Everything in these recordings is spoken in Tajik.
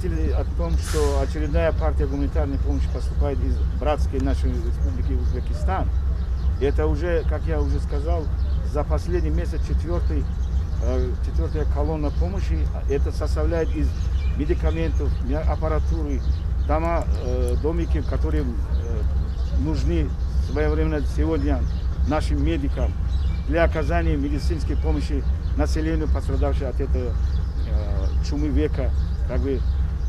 заметили о том, что очередная партия гуманитарной помощи поступает из братской нашей республики Узбекистан. И это уже, как я уже сказал, за последний месяц четвертая колонна помощи. Это составляет из медикаментов, аппаратуры, дома, домики, которые нужны своевременно сегодня нашим медикам для оказания медицинской помощи населению, пострадавшему от этого чумы века.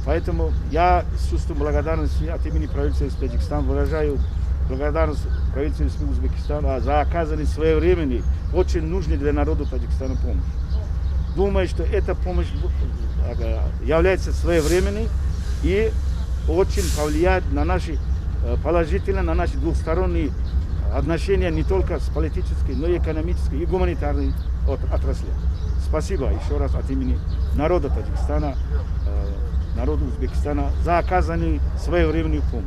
Поэтому я с чувством благодарности от имени правительства Узбекистана выражаю благодарность правительству Узбекистана за оказанную своевременной, очень нужной для народа Таджикистана помощь. Думаю, что эта помощь является своевременной и очень повлияет на наши положительно на наши двухсторонние отношения не только с политической, но и экономической и гуманитарной отрасли. Спасибо еще раз от имени народа Таджикистана, народа Узбекистана за оказанную своевременную помощь.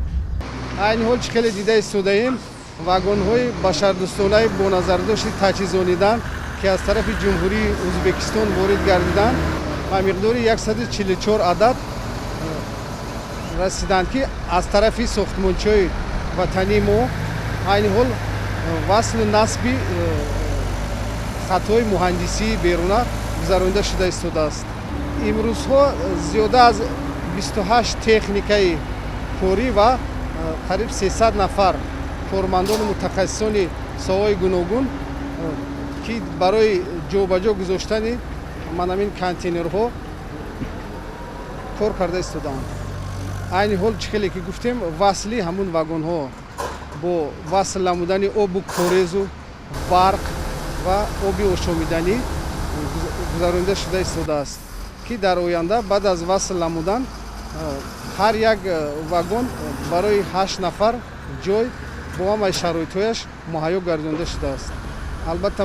айни ҳол чӣ хеле дида истодаем вагонҳои башардӯстонаи бо назардошти таҷҳизонидан ки аз тарафи ҷумҳурии Узбекистон ворид гардиданд ба миқдори 144 адад расиданд ки аз тарафи сохтмончиҳои ватании мо айни ҳол васлу насби хатҳои муҳандисии беруна гузаронида шуда истодааст. имрӯзҳо зиёда аз 28 техникаи корӣ ва қариб 300 нафар кормандони мутахассисони соҳаҳои гуногун ки барои ҷобаҷо гузоштани манамин контейнерҳо кор карда истодаанд. айни ҳол чӣ хеле ки гуфтем васли ҳамун вагонҳо бо васл намудани обу корезу барқ ва оби ошомиданӣ гузаронида шуда истодааст ки дар оянда баъд аз васл намудан ҳар як вагон барои 8 нафар ҷой бо ҳамаи шароитҳояш муҳайё гардонида шудааст. албатта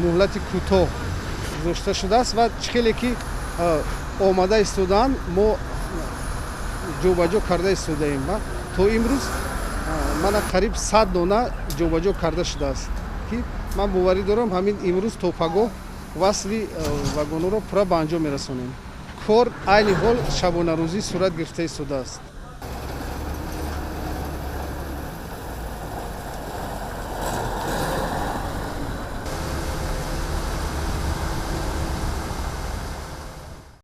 муҳлати кӯтоҳ гузошта шудааст ва чӣ хеле ки омада истодаанд мо ҷобаҷо карда истодаем ва то имрӯз мана қариб 100 дона ҷобаҷо карда шудааст ки ман боварӣ дорам ҳамин имрӯз то пагоҳ васли вагонҳоро пурра ба анҷом мерасонем. кор айни ҳол шабонарӯзӣ сурат гирифта истодааст.